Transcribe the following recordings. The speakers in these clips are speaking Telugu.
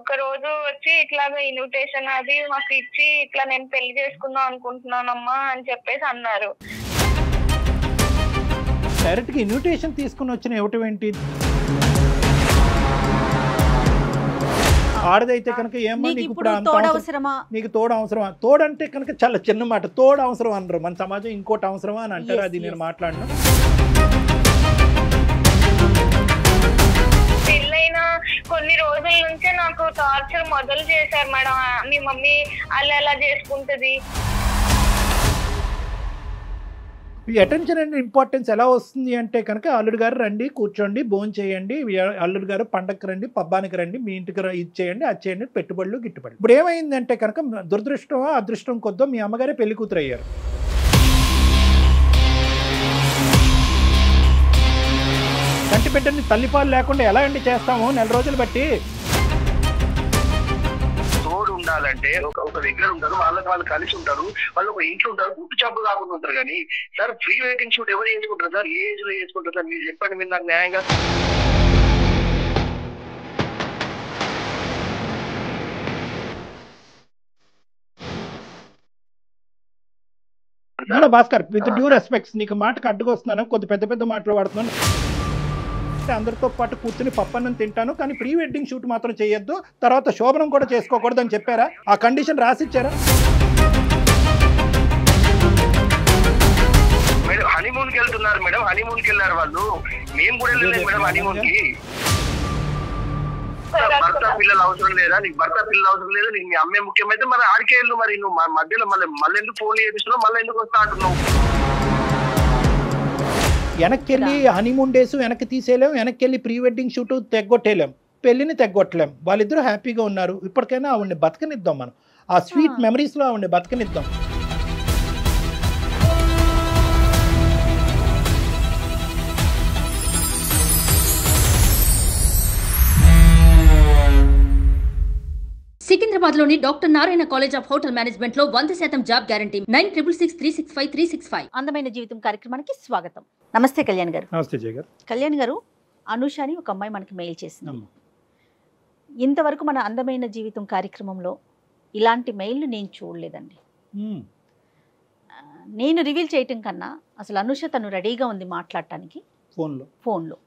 ఒక రోజు వచ్చి ఇట్లాగా ఇన్విటేషన్ అది మాకు ఇచ్చి ఇట్లా నేను పెళ్లి చేసుకుందాం అనుకుంటున్నానమ్మా అని చెప్పేసి అన్నారు. డైరెక్ట్ గా ఇన్విటేషన్ తీసుకుని వచ్చిన ఇవ్వటం ఏంటి? ఆడదైతే కనుక ఏమో నీకు ఇప్పుడు నీకు తోడు అవసరమా? తోడంటే కనుక చాలా చిన్న మాట. తోడు అవసరం అనరు మన సమాజం, ఇంకోటి అవసరమా అని అంటారు. అది నేను మాట్లాడను. పెళ్ళైన కొన్ని రోజుల నుంచే నాకు టార్చర్ మొదలు చేశారు మేడం. మీ మమ్మీ అలా ఎలా చేసుకుంటది. ఈ అటెన్షన్ అండ్ ఇంపార్టెన్స్ ఎలా వస్తుంది అంటే కనుక అల్లుడు గారు రండి, కూర్చోండి, భోజనం చేయండి, అల్లుడు గారు పండగకి రండి, పబ్బానికి రండి, మీ ఇంటికి ఇది చేయండి, అది చేయండి, పెట్టుబడులు గిట్టుబడి. ఇప్పుడు ఏమైందంటే కనుక దురదృష్టమో అదృష్టం కొద్దో మీ అమ్మగారే పెళ్లి కూతురు అయ్యారు. కంటి బిడ్డని తల్లిపాలు లేకుండా ఎలా అండి చేస్తాము నెల రోజులు బట్టి? తోడు ఉండాలంటే ఒక దగ్గర ఉంటారు, వాళ్ళు కలిసి ఉంటారు, వాళ్ళు ఒక ఇంట్లో ఉంటారు, గుట్టు చప్పు కాకుండా ఉంటారు. కానీ సార్ ప్రీ వెడ్డింగ్ షూట్ ఎవరు చేసుకుంటారు సార్? ఏ ఏజ్ లో చేసుకుంటారు సార్? మీరు చెప్పండి, మీరు నాకు న్యాయంగా. భాస్కర్, విత్ డ్యూ రెస్పెక్ట్స్, నీకు మాటకు అడ్డుకొస్తున్నాను, కొద్ది పెద్ద పెద్ద మాటలు వాడుతున్నాను. అందరితో పాటు కూర్చుని పప్పన్నం తింటాను, కానీ ప్రీ వెడ్డింగ్ షూట్ మాత్రం చేయొద్దు, తర్వాత శోభనం కూడా చేసుకోకూడదు అని చెప్పారా? ఆ కండిషన్ రాసిచ్చారా? మేడం హనీమూన్ కి వెళ్తున్నారు మేడం, హనీమూన్ కి వెళ్ళారు వాళ్ళు. మేము కూడా వెళ్ళలేదు మేడం హనీమూన్ కి. భర్త పిల్లలు అవసరం లేదా నీకు? భర్త పిల్లలు అవసరం లేదా నీకు? మీ అమ్మే ముఖ్యమైతే మరి ఆడికే వెళ్ళు. మరి నువ్వు మధ్యలో మళ్ళీ ఎందుకు ఫోన్ చేపిస్తున్నావు? మళ్ళీ ఎందుకు వస్తా అంటున్నావు? వెనక్కి వెళ్ళి హనీమూన్ డేస్ వెనక్కి తీసేయలేం, వెనక్కి వెళ్ళి ప్రీ వెడ్డింగ్ షూట్ తెగ్గొట్టేయలేం, పెళ్లిని తెగ్గొట్టలేం. వాళ్ళిద్దరూ హ్యాపీగా ఉన్నారు. ఇప్పటికైనా ఆవిడ్ని బతకనిద్దాం, మనం ఆ స్వీట్ మెమరీస్లో ఆవిడ్ని బతకనిద్దాం. సికింద్రాబాద్లోని doctor Narayana college of hotel management లో 100% జాబ్ గ్యారంటీ. 966365 అందమైన జీవితం కార్యక్రమానికి స్వాగతం. నమస్తే కళ్యాణ్ గారు. నమస్తే జయ గారు. కళ్యాణ్ గారు, అనుష అని ఒక అమ్మాయి మనకి మెయిల్ చేసింది. ఇంతవరకు మన అందమైన జీవితం కార్యక్రమంలో ఇలాంటి మెయిల్ను నేను చూడలేదండి. నేను రివీల్ చేయటం కన్నా అసలు అనుష తను రెడీగా ఉంది మాట్లాడటానికి. ఫోన్లో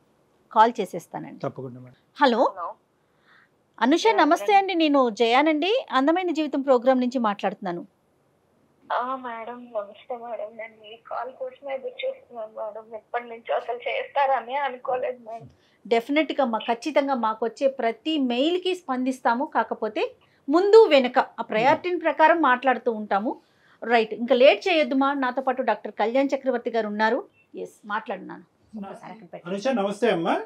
కాల్ చేసేస్తానండి. తప్పకుండా. హలో అనుష, నమస్తే అండి. నేను జయానండి, అందమైన జీవితం ప్రోగ్రామ్ నుంచి మాట్లాడుతున్నాను. మేడం నమస్తే మేడం. నేను మీ కాల్ కోసమే ఎదురు చూస్తున్నాను మేడం. ఎప్పటి నుంచో అసలు చేస్తారని అనుకోలేదు మేడం. డెఫినెట్గా ఖచ్చితంగా మాకు వచ్చే ప్రతి మెయిల్కి స్పందిస్తాము. కాకపోతే ముందు వెనక ఆ ప్రయారిటీ ప్రకారం మాట్లాడుతూ ఉంటాము. రైట్, ఇంకా లేట్ చేయొద్దుమా. నాతో పాటు డాక్టర్ కళ్యాణ్ చక్రవర్తి గారు ఉన్నారు. ఎస్, మాట్లాడున్నాను. నమస్తే అమ్మా.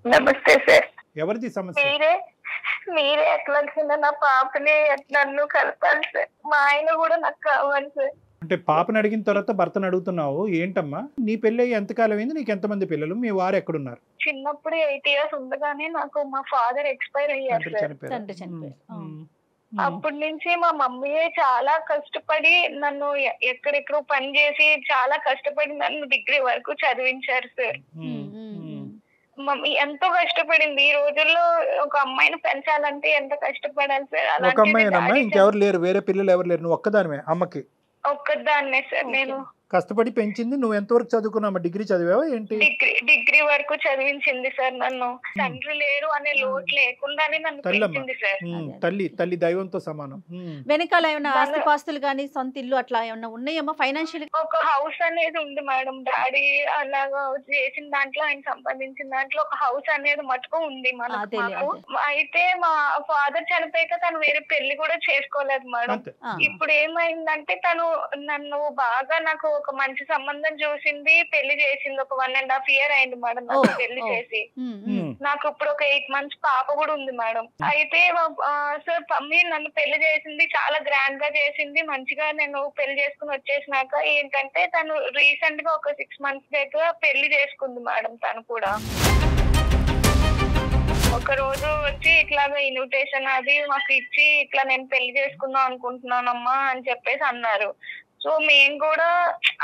నమస్తే సార్. ఎవరిది సమస్య? మీరే ఎట్లా నా పాపని నన్ను కలపాలి సార్. మా ఆయన కూడా నాకు కావాలి సార్. అంటే పాపని అడిగిన తర్వాత భర్తను అడుగుతున్నావు ఏంటమ్మా? నీ పెళ్ళి ఎంతకాలం అయింది? నీకు ఎంతమంది పిల్లలు? మీ వారు ఎక్కడున్నారు? చిన్నప్పుడు 8 years ఉండగానే నాకు మా ఫాదర్ ఎక్స్పైర్ అయ్యారు సార్. అప్పటి నుంచి మా మమ్మీయే చాలా కష్టపడి నన్ను ఎక్కడెక్కడో పని చేసి చాలా కష్టపడి నన్ను డిగ్రీ వరకు చదివించారు సార్. మమ్మీ ఎంతో కష్టపడింది. ఈ రోజుల్లో ఒక అమ్మాయిని పెంచాలంటే ఎంత కష్టపడాలి సార్. ఒక అమ్మాయినమ్మా, ఇంకెవరు లేరు? వేరే పిల్లలు ఎవరు లేరు? నువ్వు ఒక్కదానివే అమ్మకి? ఒక్కదాన్నే సార్. నేను కష్టపడి పెంచింది. నువ్వు ఎంతవరకు చదువుకున్నావు? డిగ్రీ చదివావా ఏంటి? డిగ్రీ వరకు చదివించింది సార్ నన్ను. తండ్రి లేరు అనే లోటు లేకుండానే నన్ను పెంచింది సార్. తల్లి దైవంతో సమానం. వెనకాల ఏమైనా ఆస్తిపాస్తులు కానీ సొంత ఇల్లు అట్లా ఏమన్నా ఉన్నాయమ్మా? ఫైనాన్షియల్ ఒక హౌస్ అనేది ఉంది మేడం. డాడీ అలాగా చేసిన దాంట్లో, ఆయన సంపాదించిన దాంట్లో ఒక హౌస్ అనేది మటుకు ఉంది మనకు. అయితే మా ఫాదర్ చనిపోయాక తను వేరే పెళ్లి కూడా చేసుకోలేదు మేడం. ఇప్పుడు ఏమైందంటే తను నన్ను బాగా నాకు ఒక మంచి సంబంధం చూసింది, పెళ్లి చేసింది. ఒక 1.5 year అయింది మేడం నాకు పెళ్లి చేసి. నాకు ఇప్పుడు ఒక 8 months పాప కూడా ఉంది మేడం. అయితే సార్ మమ్మీ నన్ను పెళ్లి చేసింది, చాలా గ్రాండ్ గా చేసింది. మంచిగా నేను పెళ్లి చేసుకుని వచ్చేసినాక ఏంటంటే తను రీసెంట్ గా ఒక 6 months దగ్గర పెళ్లి చేసుకుంది మేడం. తను కూడా ఒక రోజు వచ్చి ఇట్లాగా ఇన్విటేషన్ అది మాకు ఇచ్చి ఇట్లా నేను పెళ్లి చేసుకుందాం అనుకుంటున్నానమ్మా అని చెప్పేసి అన్నారు. సో మేము కూడా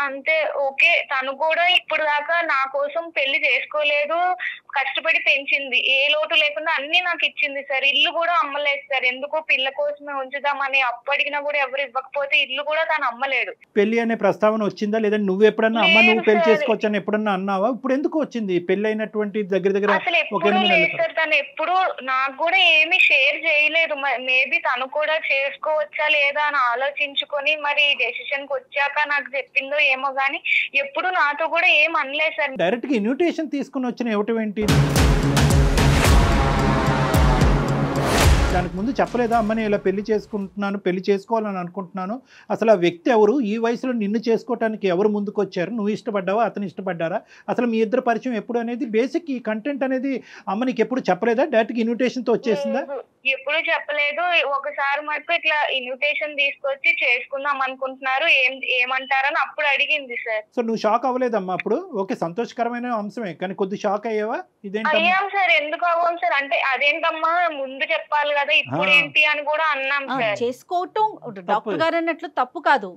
అంతే. ఓకే, తను కూడా ఇప్పుడు దాకా నా కోసం పెళ్లి చేసుకోలేదు, కష్టపడి పెంచింది, ఏ లోటు లేకుండా అన్ని నాకు ఇచ్చింది సార్. ఇల్లు కూడా అమ్మలేదు సార్, ఎందుకో పిల్ల కోసమే ఉంచుదామని అప్పు అడిగినా కూడా ఎవరు ఇవ్వకపోతే ఇల్లు కూడా తను అమ్మలేదు. పెళ్లి అనే ప్రస్తావన వచ్చిందా? లేదా నువ్వు ఎప్పుడన్నా అమ్మ నువ్వు పెళ్లి చేసుకోవచ్చని ఎప్పుడన్నా అన్నావా? ఇప్పుడు ఎందుకు వచ్చింది? పెళ్లి అయినటువంటి దగ్గర అసలు ఎప్పుడు లేదు సార్. తను ఎప్పుడు నాకు కూడా ఏమి షేర్ చేయలేదు. మేబీ తను కూడా చేసుకోవచ్చా లేదా అని ఆలోచించుకొని మరి డెసిషన్ కి వచ్చాక నాకు చెప్పిందో ఏమో గానీ ఎప్పుడు నాతో కూడా ఏం అనలేదు సార్. డైరెక్ట్ గా ఇన్విటేషన్ తీసుకుని వచ్చిన ఇవ్వటం ఏంటి? దానికి ముందు చెప్పలేదా అమ్మని ఇలా పెళ్లి చేసుకుంటున్నాను, పెళ్లి చేసుకోవాలని అనుకుంటున్నాను, అసలు ఆ వ్యక్తి ఎవరు, ఈ వయసులో నిన్ను చేసుకోవటానికి ఎవరు ముందుకు వచ్చారు, నువ్వు ఇష్టపడ్డావా అతను ఇష్టపడ్డారా, అసలు మీ ఇద్దరు పరిచయం ఎప్పుడు అనేది బేసిక్ ఈ కంటెంట్ అనేది అమ్మ నీకు ఎప్పుడు చెప్పలేదా? డైరెక్ట్ ఇన్విటేషన్ తో వచ్చేసిందా? ఎప్పుడు చెప్పలేదు. ఒకసారి మటుకు ఇట్లా ఇన్విటేషన్ తీసుకొచ్చి చేసుకుందాం అనుకుంటున్నారు, ఏమంటారని అప్పుడు అడిగింది సార్. సో నువ్వు షాక్ అవ్వలేదమ్మా అప్పుడు? ఓకే, సంతోషకరమైన అంశమే, కానీ కొద్ది షాక్ అయ్యావా? అయ్యాం సార్. ఎందుకు అవ్వం సార్ అంటే అదేంటమ్మా ముందు చెప్పాలి కదా, ఇప్పుడు ఏంటి అని కూడా అన్నాం సార్. చేసుకోవటం డాక్టర్ గారు అన్నట్లు తప్పు కాదు,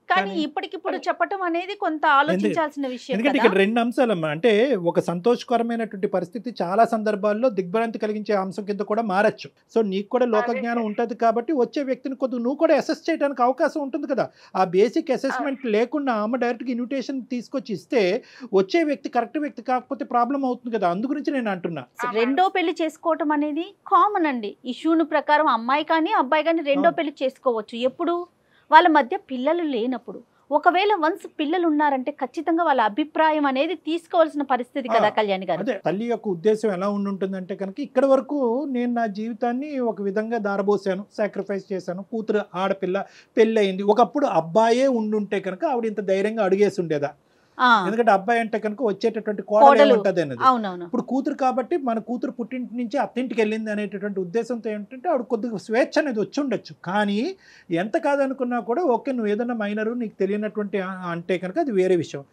కానీ ఇప్పటికిప్పుడు చెప్పటం అనేది కొంత ఆలోచించాల్సిన విషయం. ఎందుకంటే ఇక్కడ రెండు అంశాలమ్మా, అంటే ఒక సంతోషకరమైనటువంటి పరిస్థితి చాలా సందర్భాల్లో దిగ్భ్రాంతి కలిగించే అంశం కింద కూడా మారచ్చు. సో నీకు కూడా లోకజ్ఞానం ఉంటుంది కాబట్టి వచ్చే వ్యక్తిని కొద్దిగా నువ్వు కూడా అసెస్ చేయడానికి అవకాశం ఉంటుంది కదా. ఆ బేసిక్ అసెస్మెంట్ లేకుండా అమ్మ డైరెక్ట్గా ఇన్విటేషన్ తీసుకొచ్చి ఇస్తే వచ్చే వ్యక్తి కరెక్ట్ వ్యక్తి కాకపోతే ప్రాబ్లం అవుతుంది కదా. అందు గురించి నేను అంటున్నా. రెండో పెళ్లి చేసుకోవటం అనేది కామన్ అండి. ఇష్యూను ప్రకారం అమ్మాయి కానీ అబ్బాయి కానీ రెండో పెళ్లి చేసుకోవచ్చు. ఎప్పుడు వాళ్ళ మధ్య పిల్లలు లేనప్పుడు. ఒకవేళ వన్స్ పిల్లలు ఉన్నారంటే ఖచ్చితంగా వాళ్ళ అభిప్రాయం అనేది తీసుకోవాల్సిన పరిస్థితి కదా కళ్యాణి గారు. అదే తల్లి యొక్క ఉద్దేశం ఎలా ఉంటుందంటే కనుక ఇక్కడ వరకు నేను నా జీవితాన్ని ఒక విధంగా దారబోసాను, సాక్రిఫైస్ చేశాను, కూతురు ఆడపిల్ల పెళ్ళి అయింది. ఒకప్పుడు అబ్బాయే ఉండుంటే కనుక ఆవిడ ఇంత ధైర్యంగా అడిగేసి ఉండేదా? ఎందుకంటే అబ్బాయి అంటే కనుక వచ్చేటటువంటి కోడలు ఉంటుంది అనేది. ఇప్పుడు కూతురు కాబట్టి మన కూతురు పుట్టింటి నుంచి అత్తింటికి వెళ్ళింది అనేటటువంటి ఉద్దేశంతో ఏంటంటే ఆవిడ కొద్దిగా స్వేచ్ఛ అనేది వచ్చి ఉండొచ్చు. కానీ ఎంత కాదనుకున్నా కూడా ఓకే, నువ్వు ఏదైనా మైనరు నీకు తెలియనటువంటి అంటే కనుక అది వేరే విషయం.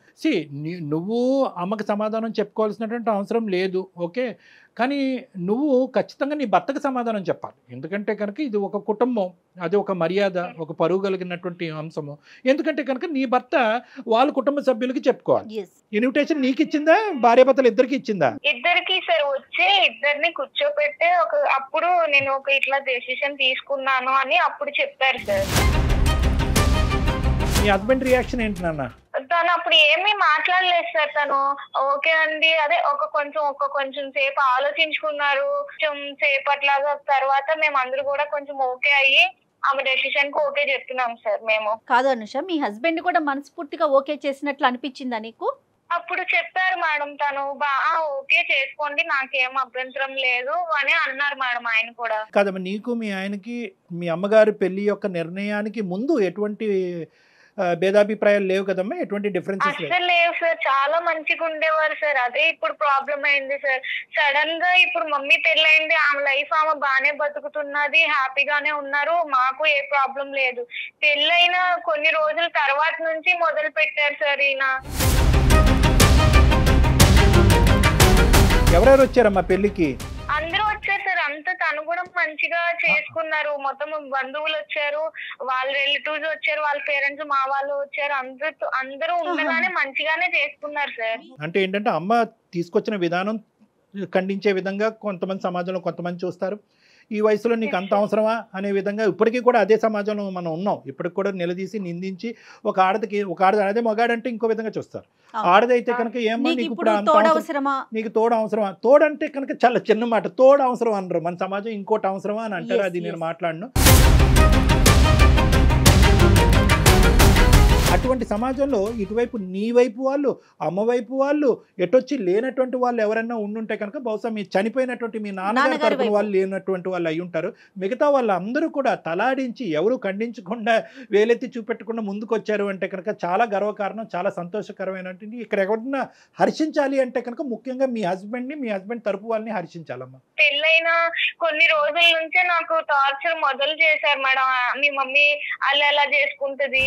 నువ్వు అమ్మకి సమాధానం చెప్పుకోవాల్సినటువంటి అవసరం లేదు, ఓకే, కానీ నువ్వు ఖచ్చితంగా నీ భర్తకు సమాధానం చెప్పాలి. ఎందుకంటే కనుక ఇది ఒక కుటుంబం, అది ఒక మర్యాద, ఒక పరువు కలిగినటువంటి అంశము. ఎందుకంటే కనుక నీ భర్త వాళ్ళ కుటుంబ సభ్యులకి చెప్పుకోవాలి. ఇన్విటేషన్ నీకు ఇచ్చిందా, భార్యాభర్తలు ఇద్దరికి ఇచ్చిందా? ఇద్దరికి సార్. వచ్చి ఇద్దరిని కూర్చోపెట్టే అప్పుడు నేను ఒక ఇట్లా డెసిషన్ తీసుకున్నాను అని అప్పుడు చెప్పారు సార్. మీ హస్బెండ్ రియాక్షన్ ఏంటి నాన్న? తను అప్పుడు ఏమీ మాట్లాడలేదు సార్. తను ఓకే అండి, అదే ఒక కొంచెం సేపు ఆలోచించుకున్నారు. కొంచెం సేపట్లాగా తర్వాత మేము అందరూ కూడా కొంచెం ఓకే అయ్యి ఆమె డెసిషన్ కు ఓకే చెప్తున్నాం సార్. మేము కాదు అనుష, మీ హస్బెండ్ కూడా మనస్ఫూర్తిగా ఓకే చేసినట్లు అనిపించిందా నీకు? అప్పుడు చెప్పారు మేడం, తను ఓకే చేసుకోండి నాకేం అభ్యంతరం లేదు అని అన్నారు మేడం. ఆయన కూడా కాదమ్మా, నీకు మీ ఆయనకి మీ అమ్మగారు పెళ్లి యొక్క నిర్ణయానికి ముందు ఎటువంటి భేదాభిప్రాయాలు లేవు కదమ్మా? ఎటువంటి డిఫరెన్సెస్ అసలు లేవు సార్. చాలా మంచిగా ఉండేవారు సార్. అదే ఇప్పుడు ప్రాబ్లం అయింది సార్. సడన్ గా ఇప్పుడు మమ్మీ పెళ్ళైంది, ఆమె లైఫ్ ఆమె బానే బతుకుతున్నది, హ్యాపీగానే ఉన్నారు, మాకు ఏ ప్రాబ్లం లేదు. పెళ్ళైన కొన్ని రోజుల తర్వాత నుంచి మొదలు పెట్టారు సార్ ఈయన. ఎవరెవరు వచ్చారమ్మా పెళ్లికి? అందరూ వచ్చారు సార్. అంతా తను కూడా మంచిగా చేసుకున్నారు. మొత్తం బంధువులు వచ్చారు, వాళ్ళ రిలేటివ్స్ వచ్చారు, వాళ్ళ పేరెంట్స్ మా వాళ్ళు వచ్చారు, అందరూ ఉండగానే మంచిగానే చేసుకున్నారు సార్. అంటే ఏంటంటే అమ్మ తీసుకొచ్చిన విధానం ఖండించే విధంగా కొంతమంది సమాజంలో కొంతమంది చూస్తారు. ఈ వయసులో నీకు అంత అవసరమా అనే విధంగా ఇప్పటికీ కూడా అదే సమాజంలో మనం ఉన్నాం. ఇప్పటికి కూడా నిలదీసి నిందించి ఒక ఆడది అదే మగాడంటే ఇంకో విధంగా చూస్తారు. ఆడదైతే కనుక ఏమో నీకు ఇప్పుడు అంత అవసరమా, నీకు తోడు అవసరమా? తోడంటే కనుక చాలా చిన్న మాట, తోడు అవసరం అనరు మన సమాజం, ఇంకోటి అవసరమా అని అంటారు. అది నేను మాట్లాడను. అటువంటి సమాజంలో ఇటువైపు నీ వైపు వాళ్ళు, అమ్మ వైపు వాళ్ళు, ఎటొచ్చి లేనటువంటి వాళ్ళు ఎవరైనా ఉండుంటే కనుక బహుశా మీ చనిపోయినటువంటి మీ నాన్నగారి తరపున వాళ్ళు లేనటువంటి వాళ్ళు అయి ఉంటారు. మిగతా వాళ్ళందరూ కూడా తలాడించి ఎవరు ఖండించకుండా వేలెత్తి చూపెట్టకుండా ముందుకు వచ్చారు అంటే కనుక చాలా గర్వకారణం, చాలా సంతోషకరమైనటువంటి. ఇక్కడ ఎవరైనా హర్షించాలి అంటే కనుక ముఖ్యంగా మీ హస్బెండ్ని, మీ హస్బెండ్ తరపు వాళ్ళని హర్షించాలమ్మా. పెళ్ళైన కొన్ని రోజుల నుంచే నాకు టార్చర్ మొదలు చేశారు మేడం. మీ మమ్మీ అలా ఎలా చేసుకుంటది,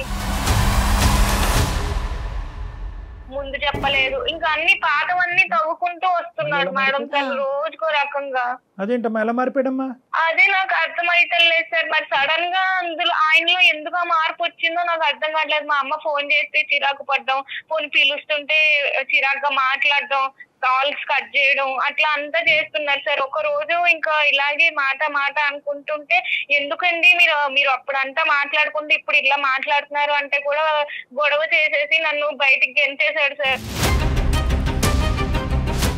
ముందు చెప్పలేదు, ఇంకా అన్ని పాతవన్నీ తవ్వుకుంటూ వస్తున్నాడు మేడం తను రోజుకో రకంగా. అదేంటమ్మా ఎలా మారిపోయాడమ్మా? అదే నాకు అర్థమైతలేదు సార్. మరి సడన్ గా అందులో ఆయనలో ఎందుకు ఆ మార్పు వచ్చిందో నాకు అర్థం కావట్లేదు. మా అమ్మ ఫోన్ చేస్తే చిరాకు పడ్డం, ఫోన్ పిలుస్తుంటే చిరాకుగా మాట్లాడడం, కాల్స్ కట్ చేయడం, అట్లా అంతా చేస్తున్నారు సార్. ఒక రోజు ఇంకా ఇలాగే మాట అనుకుంటుంటే ఎందుకండి మీరు అప్పుడంతా మాట్లాడుకుంటే ఇప్పుడు ఇలా మాట్లాడుతున్నారు అంటే కూడా గొడవ చేసేసి నన్ను బయటికి గెంటేశాడు సార్.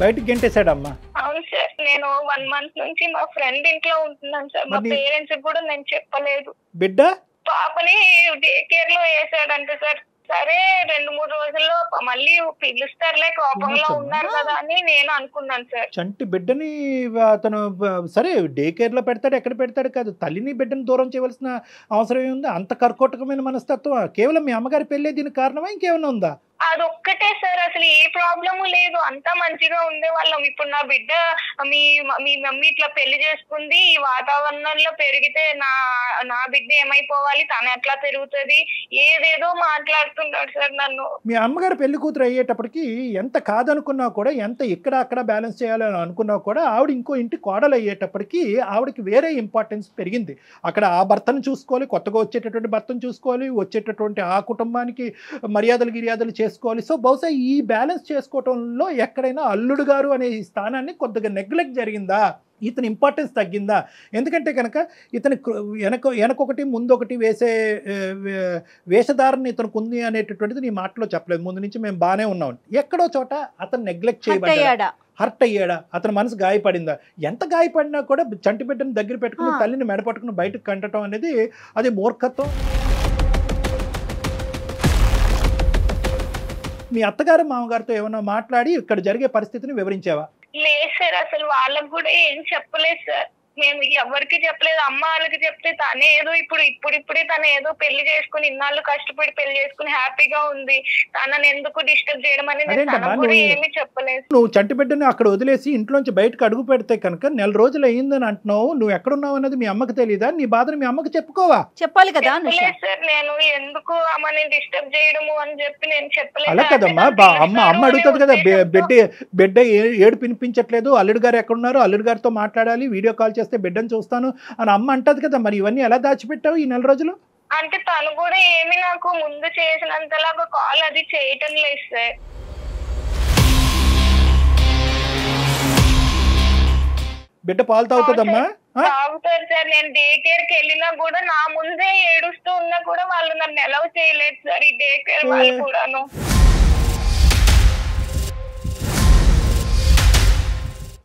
బయటికి గెంటేశాడమ్మా? అవును సార్. నేను 1 month నుంచి మా ఫ్రెండ్ ఇంట్లో ఉంటున్నాను సార్. మా పేరెంట్స్ కూడా నేను చెప్పలేదు. బిడ్డ పాపని డే కేర్ లో వేసాడంట సార్. సరే 2-3 రోజుల్లో మళ్ళీ పిలుస్తారులే, కోపంలో ఉన్నారు కదా అని నేను అనుకున్నాను సార్. చంటి బిడ్డని అతను సరే డే కేర్ లో పెడతాడు, ఎక్కడ పెడతాడు కాదు, తల్లిని బిడ్డని దూరం చేయవలసిన అవసరం ఏముంది? అంత కర్కోటకమైన మనస్తత్వం కేవలం మీ అమ్మగారి పెళ్ళే దీనికి కారణమా ఇంకేమైనా ఉందా? అదొక్కటే సార్, అసలు ఏ ప్రాబ్లము లేదు, అంతా మంచిగా ఉండే వాళ్ళం. ఇప్పుడు నా బిడ్డ మీ మమ్మీ ఇట్లా పెళ్లి చేసుకుంది, ఈ వాతావరణంలో పెరిగితే నా బిడ్డ ఏమైపోవాలి, తను ఎట్లా పెరుగుతుంది, ఏదేదో మాట్లాడుతున్నాడు సార్ నన్ను. మీ అమ్మగారు పెళ్లి కూతురు అయ్యేటప్పటికి ఎంత కాదనుకున్నా కూడా, ఎంత ఇక్కడ అక్కడ బ్యాలెన్స్ చేయాలని అనుకున్నా కూడా, ఆవిడ ఇంకో ఇంటి కోడలు అయ్యేటప్పటికి ఆవిడకి వేరే ఇంపార్టెన్స్ పెరిగింది. అక్కడ ఆ భర్తను చూసుకోవాలి, కొత్తగా వచ్చేటటువంటి భర్తను చూసుకోవాలి, వచ్చేటటువంటి ఆ కుటుంబానికి మర్యాదలు చేసుకోవాలి. సో బహుశా ఈ బ్యాలెన్స్ చేసుకోవటంలో ఎక్కడైనా అల్లుడు గారు అనే ఈ స్థానాన్ని కొద్దిగా నెగ్లెక్ట్ జరిగిందా, ఇతని ఇంపార్టెన్స్ తగ్గిందా? ఎందుకంటే కనుక ఇతని వెనకొకటి ముందొకటి వేసే వేషధారణ ఇతనికి ఉంది అనేటటువంటిది నీ మాటలో చెప్పలేదు. ముందు నుంచి మేము బాగానే ఉన్నాం, ఎక్కడో చోట అతను నెగ్లెక్ట్ చేయబడ్డాడా, హర్ట్ అయ్యాడా, అతని మనసు గాయపడిందా? ఎంత గాయపడినా కూడా చంటి బిడ్డను దగ్గర పెట్టుకుని తల్లిని మెడపట్టుకుని బయటకు కంటడం అనేది అది మూర్ఖత్వం. మీ అత్తగారు మామగారితో ఏమన్నా మాట్లాడి ఇక్కడ జరిగే పరిస్థితిని వివరించావా? లేదు సార్, అసలు వాళ్ళకు కూడా ఏం చెప్పలేదు సార్. మేము ఎవరికి చెప్పలేదు. అమ్మ వాళ్ళకి చెప్తే తనే ఏదో ఇప్పుడిప్పుడే తను ఏదో పెళ్లి చేసుకుని ఇన్నాళ్ళు కష్టపడి పెళ్లి చేసుకుని హ్యాపీగా ఉంది, తనని ఎందుకు డిస్టర్బ్ చేయడం అనేది ఏమీ చెప్పలేదు. నువ్వు చంటి బిడ్డని అక్కడ వదిలేసి ఇంట్లోంచి బయటకు అడుగు పెడితే కనుక 4 రోజులు అయ్యిందని అంటున్నావు, నువ్వు ఎక్కడున్నావు అనేది మీ అమ్మకి తెలియదా? నీ బాధను మీ అమ్మకి చెప్పుకోవా? చెప్పాలి కదా సార్. నేను ఎందుకు అమ్మని డిస్టర్బ్ చేయడము అని చెప్పి నేను చెప్పలేదు. అలా కదమ్మా, అమ్మ అడుగుతుంది కదా, బిడ్డ ఏడు పినిపించట్లేదు, అల్లుడు గారు ఎక్కడున్నారు, అల్లుడు గారితో మాట్లాడాలి, వీడియో కాల్ చేస్తే బిడ్డను చూస్తాను అని అమ్మ అంటది కదా. మరి ఇవన్నీ ఎలా దాచిపెట్టావు ఈ 4 రోజులు? అంటే తను కూడా ఏమి నాకు ముందు చేసినంతలాగా కాల్ అది చేయటం లేదు సార్. బిడ్డ పాలు తాగుతుందమ్మా? తాగుతారు సార్. నేను డే కేర్ కి వెళ్ళినా కూడా నా ముందే ఏడుస్తూ ఉన్నా కూడా వాళ్ళు నన్ను ఎలా చేయలేదు సార్, ఈ డే కేర్ వాళ్ళు కూడాను.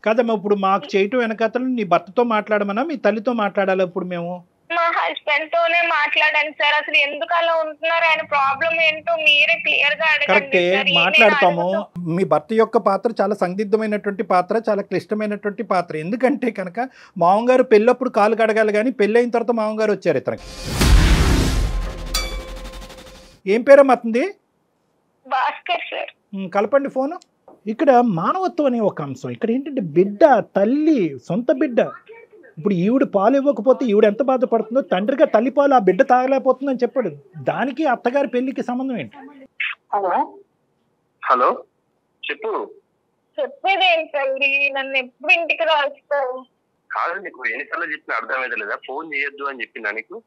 కాదమ్మా, ఇప్పుడు మాకు చేయటం వెనకాతలు నీ భర్తతో మాట్లాడమన్నా మీ తల్లితో మాట్లాడాలి? ఇప్పుడు మేము మా హస్బెండ్ తోనే మాట్లాడాను సార్. అసలు ఎందుకు అలా ఉంటున్నారు, ఆయన ప్రాబ్లం ఏంటో మీరే క్లియర్ గా అడగండి. కరెక్టే, మాట్లాడతాము. మీ భర్త యొక్క పాత్ర చాలా సందిగ్ధమైనటువంటి పాత్ర, చాలా క్లిష్టమైనటువంటి పాత్ర. ఎందుకంటే కనుక మామగారు పెళ్ళప్పుడు కాలు కడగాలి, కానీ పెళ్ళైన తర్వాత మామగారు వచ్చారు ఇతనికి. ఏం పేరమ్మా అతనిది? భాస్కర్ సార్. కలపండి ఫోను. ఇక్కడ మానవత్వం అనే ఒక అంశం. ఇక్కడ ఏంటంటే బిడ్డ, తల్లి, సొంత బిడ్డ. ఇప్పుడు ఈవిడ పాలు ఇవ్వకపోతే ఈవిడ ఎంత బాధపడుతుందో, తండ్రిగా తల్లి పాలు ఆ బిడ్డ తాగలేకపోతుందని చెప్పాడు. దానికి అత్తగారి పెళ్లికి సంబంధం ఏంటి? హలో చెప్పు. చెప్పేది ఏంటండి, నన్ను ఎప్పుడు ఇంటికి రాస్తావు? కాదు, నీకు ఎన్నిసార్లు చెప్పిన అర్థమైతే లేదా? ఫోన్ చేయొద్దు అని చెప్పిందా నీకు?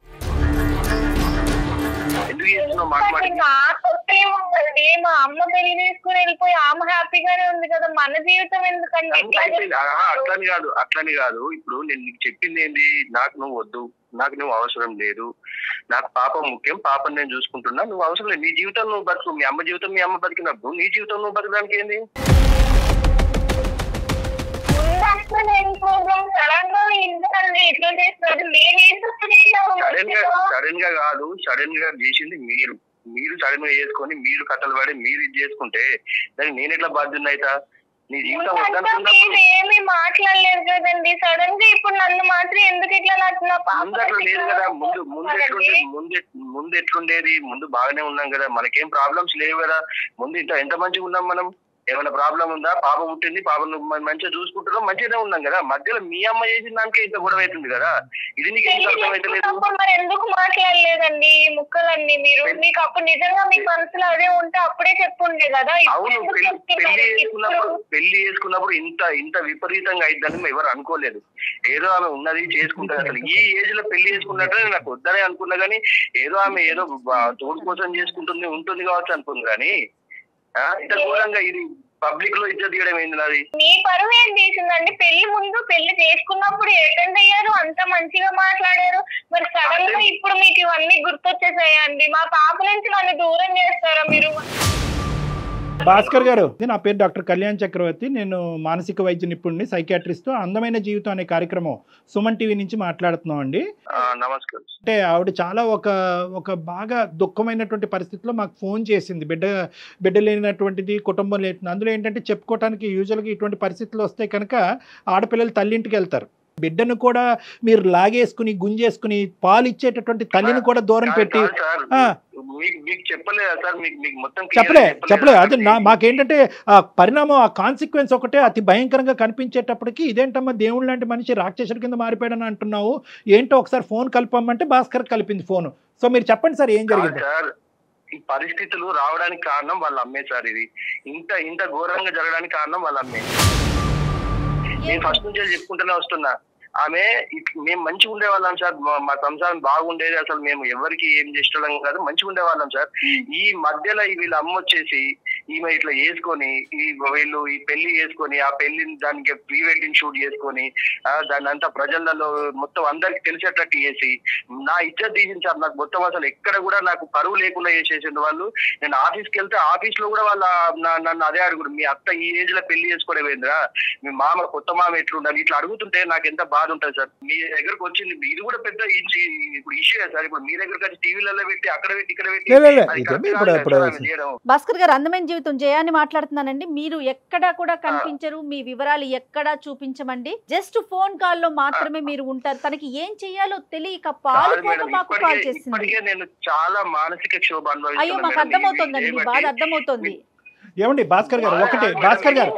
ఎందుకు చేస్తున్నావు? మా అమ్మ పెళ్లి చేసుకుని వెళ్ళిపోయి ఆమె హ్యాపీగానే ఉంది కదా, మన జీవితం ఎందుకండి? అట్లని కాదు. ఇప్పుడు నేను నీకు చెప్పింది ఏంటి, నాకు నువ్వు వద్దు, నాకు నువ్వు అవసరం లేదు, నాకు పాప ముఖ్యం, పాపని నేను చూసుకుంటున్నా, నువ్వు అవసరం లేదు. నీ జీవితం నువ్వు బతుకు, మీ అమ్మ జీవితం మీ అమ్మ బతికినప్పుడు నీ జీవితం నువ్వు బతకడానికి ఏంది? సడన్ గా కాదు, సడన్ గా చేసింది మీరు సడన్ గా చేసుకొని మీరు కట్టలు పడి మీరు ఇది చేసుకుంటే దానికి నేను ఎట్లా బాధ్యత అయితా? నీ జీవితం ఏమి మాట్లాడలేదు కదండి, సడన్ గా ఇప్పుడు నన్ను మాత్రం ఎందుకు ఇట్లా ముందు అట్లా లేదు కదా. ముందు ఎట్లుండేది? ముందు బాగానే ఉన్నాం కదా, మనకేం ప్రాబ్లమ్స్ లేవు కదా. ముందు ఎంత మంచిగా ఉన్నాం మనం. ఏమైనా ప్రాబ్లం ఉందా? పాప పుట్టింది, పాపను మంచిగా చూసుకుంటున్నాం, మంచిగానే ఉన్నాం కదా. మధ్యలో మీ అమ్మ చేసిన దానికే ఇంత గొడవ అవుతుంది కదా. ఇది నీకు ఎందుకు అర్థమైతలేదు? మరి ఎందుకు మాట్లాడలేదండి ఈ ముక్కలన్నీ? మీరు మీకు అప్పుడు నిజంగా మీ మనసులో అదే ఉంటే అప్పుడే చెప్పుండే కదా. అవును, పెళ్లి చేసుకున్నప్పుడు ఇంత విపరీతంగా అయిద్దని ఎవరు అనుకోలేదు. ఏదో ఆమె ఉన్నది చేసుకుంటారు. అసలు ఈ ఏజ్ లో పెళ్లి చేసుకున్నట్టే నాకు వద్దనే అనుకున్నా కానీ ఏదో ఆమె ఏదో తోడు కోసం ఉంటుంది కావచ్చు అనుకుంది. కానీ ఇంత ఘోరంగా ఇది పబ్లిక్ లో ఇజ్జత్ తీయడం ఏంది నాది? మీ పరువు ఏం తీసిందండి? పెళ్లి ముందు పెళ్లి చేసుకున్నప్పుడు అటెండ్ అయ్యారు, అంత మంచిగా మాట్లాడారు. మరి సడన్ గా ఇప్పుడు మీకు ఇవన్నీ గుర్తొచ్చేసాయండి. మా పాప నుంచి నన్ను దూరం చేస్తారా మీరు? భాస్కర్ గారు, నా పేరు డాక్టర్ కళ్యాణ్ చక్రవర్తి. నేను మానసిక వైద్య నిపుణుడిని, సైకియాట్రిస్ట్. అందమైన జీవితం అనే కార్యక్రమం సుమన్ టీవీ నుంచి మాట్లాడుతున్నాం అండి. నమస్కారం. అంటే ఆవిడ చాలా ఒక బాగా దుఃఖమైనటువంటి పరిస్థితిలో మాకు ఫోన్ చేసింది. బిడ్డ లేనటువంటిది, కుటుంబం లేని. అందులో ఏంటంటే చెప్పుకోవటానికి యూజువల్గా ఇటువంటి పరిస్థితులు వస్తే కనుక ఆడపిల్లలు తల్లింటికి వెళ్తారు. బిడ్డను కూడా మీరు లాగేసుకుని గుంజేసుకుని పాలు ఇచ్చేటటువంటి తల్లిని కూడా దూరం పెట్టి చెప్పలే. అది మాకేంటంటే ఆ పరిణామం, ఆ కాన్సిక్వెన్స్ ఒకటే అతి భయంకరంగా కనిపించేటప్పటికి ఇదేంటమ్మా దేవుడు లాంటి మనిషి రాక్షసుడి కింద మారిపోయాడని అంటున్నావు, ఏంటో ఒకసారి ఫోన్ కలపమంటే భాస్కర్ కలిపింది ఫోను. సో మీరు చెప్పండి సార్, ఏం జరిగింది? ఈ పరిస్థితులు రావడానికి కారణం వాళ్ళ అమ్మే సార్. ఇది ఇంత ఘోరంగా జరగడానికి కారణం వాళ్ళ అమ్మే. నేను ఫస్ట్ నుంచి చెప్పుకుంటూనే వస్తున్నా. ఆమె మేము మంచిగా ఉండేవాళ్ళం సార్, మా సంసారం బాగుండేది. అసలు మేము ఎవరికి ఏం చేసేవాళ్ళం కాదు, మంచిగా ఉండేవాళ్ళం సార్. ఈ మధ్యలో వీళ్ళ అమ్మ వచ్చేసి ఈమె ఇట్లా వేసుకొని వీళ్ళు ఈ పెళ్లి చేసుకొని ఆ పెళ్లిని దానికి ప్రీ వెడ్డింగ్ షూట్ చేసుకొని దాన్ని అంతా ప్రజలలో మొత్తం అందరికి తెలిసేటట్టు చేసి నా ఇజ్జత్ తీసింది సార్. నాకు మొత్తం అసలు ఎక్కడ కూడా నాకు పరువు లేకుండా చేసేసింది వాళ్ళు. నేను ఆఫీస్కి వెళ్తే ఆఫీస్ లో కూడా వాళ్ళ నన్ను అదే అడుగుడు, మీ అత్త ఈ ఏజ్ లో పెళ్లి చేసుకోవడం ఏంద్రా, మీ మామ కొత్త మామ ఎట్లుండాలి, ఇట్లా అడుగుతుంటే నాకు ఎంత బాధ ఉంటుంది సార్. మీ దగ్గరకు వచ్చింది, ఇది కూడా పెద్ద ఇప్పుడు ఇష్యూ సార్. ఇప్పుడు మీ దగ్గరకు వచ్చి టీవీలలో పెట్టి అక్కడ పెట్టి ఇక్కడ పెట్టి. భాస్కర్ గారు, అందమైన జీవితం జయాన్ని మాట్లాడుతున్నానండి. మీరు ఎక్కడా కూడా కనిపించరు, మీ వివరాలు ఎక్కడా చూపించమండి. జస్ట్ ఫోన్ కాల్ లో మాత్రమే మీరు ఉంటారు. తనకి ఏం చెయ్యాలో తెలియక పాలుపోక మాకు కాల్ చేసింది. నేను చాలా మానసిక క్షోభ అనుభవిస్తున్నాను. అయ్యో, మాకు అర్థమవుతుందండి, మీ బాధ అర్థమవుతుంది. ఏమండి భాస్కర్ గారు, ఒకటే భాస్కర్ గారు,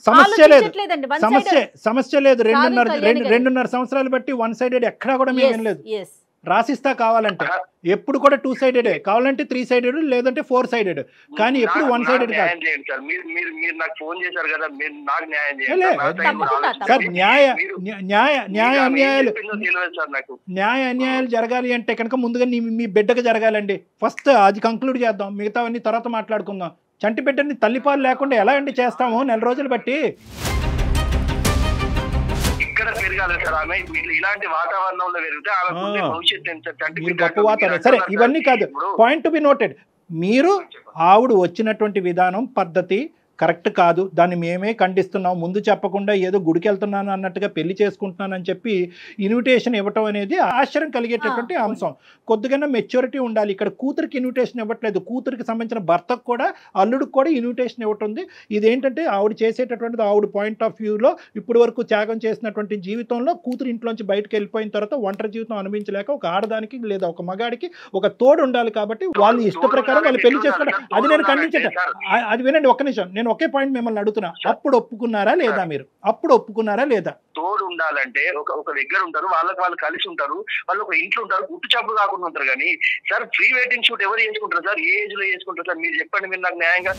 సమస్య లేదు. 2.5 సంవత్సరాలు బట్టి వన్ సైడెడ్ ఎక్కడా కూడా మేము వినలేదు. రాసిస్తా కావాలంటే ఎప్పుడు కూడా 2 సైడెడే, కావాలంటే 3 సైడెడ్, లేదంటే 4 సైడెడ్, కానీ ఎప్పుడు 1 సైడెడ్ కాదు సార్. న్యాయ అన్యాయాలు జరగాలి అంటే కనుక ముందుగా మీ బిడ్డకు జరగాలండి. ఫస్ట్ అది కంక్లూడ్ చేద్దాం, మిగతావన్నీ తర్వాత మాట్లాడుకుందాం. చంటి బిడ్డని తల్లిపాలు లేకుండా ఎలా అండి చేస్తాము 4 రోజులు బట్టి? ఇలాంటి వాతావరణంలో పెరిగితే గొప్ప వాతావరణం. సరే, ఇవన్నీ కాదు, పాయింట్ టు బి నోటెడ్. మీరు ఆవిడ వచ్చినటువంటి విధానం, పద్ధతి కరెక్ట్ కాదు. దాన్ని మేమే ఖండిస్తున్నాం. ముందు చెప్పకుండా ఏదో గుడికి వెళ్తున్నాను అన్నట్టుగా పెళ్లి చేసుకుంటున్నానని చెప్పి ఇన్విటేషన్ ఇవ్వటం అనేది ఆశ్చర్యం కలిగేటటువంటి అంశం. కొద్దిగా మెచ్యూరిటీ ఉండాలి. ఇక్కడ కూతురికి ఇన్విటేషన్ ఇవ్వట్లేదు, కూతురికి సంబంధించిన భర్తకు కూడా అల్లుడికి కూడా ఇన్విటేషన్ ఇవ్వటుంది. ఇదేంటంటే ఆవిడ చేసేటటువంటిది ఆవిడ పాయింట్ ఆఫ్ వ్యూలో ఇప్పటి వరకు త్యాగం చేసినటువంటి జీవితంలో కూతురు ఇంట్లోంచి బయటకు వెళ్ళిపోయిన తర్వాత ఒంటరి జీవితం అనుభవించలేక ఒక ఆడదానికి లేదా ఒక మగాడికి ఒక తోడు ఉండాలి. కాబట్టి వాళ్ళు ఇష్ట ప్రకారం వాళ్ళు పెళ్లి చేసుకుంటారు. అది నేను ఖండించట. అది వినండి ఒక్క నిమిషం, నేను ఒకే పాయింట్ మిమ్మల్ని అడుగుతున్నా. అప్పుడు ఒప్పుకున్నారా లేదా? మీరు అప్పుడు ఒప్పుకున్నారా లేదా? తోడు ఉండాలంటే ఒక దగ్గర ఉంటారు, వాళ్ళు కలిసి ఉంటారు, వాళ్ళు ఒక ఇంట్లో ఉంటారు, గుట్టు చాపులు కాకుండా ఉంటారు. కానీ సార్ ప్రీ వెడ్డింగ్ షూట్ ఎవరు చేసుకుంటారు సార్? ఏ ఏజ్ లో చేసుకుంటారు సార్? మీరు చెప్పండి, మీరు నాకు న్యాయంగా.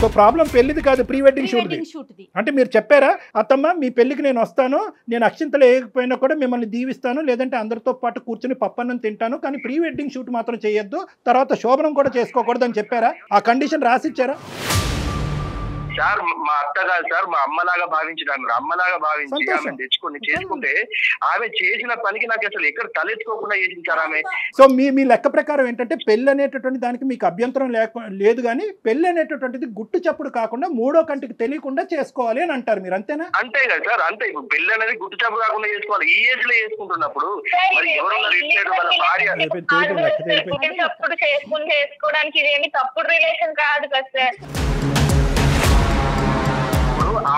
సో ప్రాబ్లం పెళ్లిది కాదు, ప్రీ వెడ్డింగ్ షూట్ది. అంటే మీరు చెప్పారా, అత్తమ్మ మీ పెళ్లికి నేను వస్తాను, నేను అక్షింతలు వేయకపోయినా కూడా మిమ్మల్ని దీవిస్తాను, లేదంటే అందరితో పాటు కూర్చొని పప్పన్నం తింటాను, కానీ ప్రీ వెడ్డింగ్ షూట్ మాత్రం చేయొద్దు, తర్వాత శోభనం కూడా చేసుకోకూడదు అని చెప్పారా? ఆ కండిషన్ రాసిచ్చారా? సార్ మా అత్త కాదు సార్, మా అమ్మలాగా భావించినాను. అమ్మలాగా భావించి ఆమె తెచ్చుకొని చేసుకుంటే ఆమె చేసిన పనికి నాకు అసలు ఎక్కడ తలెత్తుకోకుండా చేసింది సార్ ఆమె. సో మీ లెక్క ప్రకారం ఏంటంటే పెళ్లి అనేటటువంటి దానికి మీకు అభ్యంతరం లేదు, కానీ పెళ్లి అనేటటువంటిది గుట్టు చప్పుడు కాకుండా మూడో కంటికి తెలియకుండా చేసుకోవాలి అని అంటారు మీరు, అంతేనా? అంతే కదా సార్, అంతే. ఇప్పుడు పెళ్లి అనేది గుట్టు చప్పుడు కాకుండా చేసుకోవాలి. ఈ ఏజ్ లో చేసుకుంటున్నప్పుడు మరి ఎవరున్నారు ఇచ్చాడు వాళ్ళ భార్య చేసుకోవడానికి ఇదేమి తప్పుడు రిలేషన్ కాదు కదా సార్.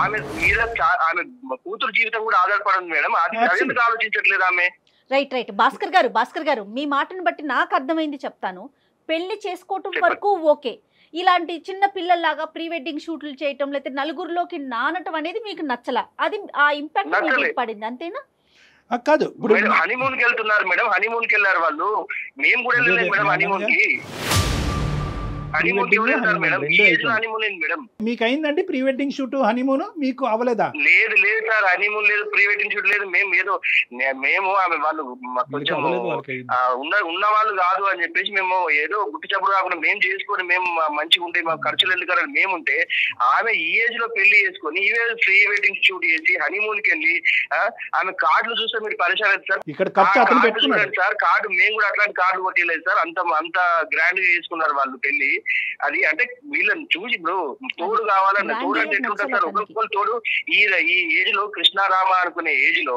ఆమె మీద ఆమె కూతురు జీవితం కూడా ఆధారపడింది మేడం. అది ఎందుకు ఆలోచించట్లేదు ఆమె? రైట్ భాస్కర్ గారు మీ మాటను బట్టి నాకు అర్థమైంది చెప్తాను. పెళ్లి చేసుకోవటం వరకు ఓకే, ఇలాంటి చిన్న పిల్లల్లాగా ప్రీ వెడ్డింగ్ షూట్లు చేయటం లేకపోతే నలుగురిలోకి నానటం అనేది మీకు నచ్చలా, అది ఆ ఇంపాక్ట్ మీకు పడింది అంతేనా? కాదు, ఇప్పుడు హనీమూన్ కి వెళ్తున్నారు మేడం, హనీమూన్ కి వెళ్ళారు వాళ్ళు, మేము కూడా వెళ్ళలేదు మేడం హనీమూన్ కి. మీకు అయిందండి ప్రీ వెడ్డింగ్ షూట్ హనీమూన్? మీకు అవ్వలేదా? లేదు సార్, హనీమూన్ లేదు, ప్రీ వెడ్డింగ్ షూట్ లేదు. మేము ఆమె వాళ్ళు కొంచెం ఉన్న వాళ్ళు కాదు అని చెప్పేసి మేము ఏదో గుట్టి చప్పుడు కాకుండా మేము చేసుకొని మేము మంచిగా ఉంటే మాకు ఖర్చులు ఎందుకు మేము ఉంటే, ఆమె ఈ ఏజ్ లో పెళ్లి చేసుకొని ఈ ఏజ్ ప్రీ వెడ్డింగ్ షూట్ చేసి హనీమూన్ కి వెళ్ళి ఆమె కార్డులు చూస్తే మీరు పరిచయం సార్. ఇక్కడ సార్ కార్డు మేము కూడా అట్లాంటి కార్డు కొట్టలేదు సార్, అంత గ్రాండ్ గా చేసుకున్నారు వాళ్ళు పెళ్లి. అది అంటే వీళ్ళని చూసి ఇప్పుడు తోడు కావాలన్న తోడు అంటే ఎట్లుంటారు సార్, ఒకరికొకరు తోడు. ఈ ఏజ్ లో కృష్ణారామ అనుకునే ఏజ్ లో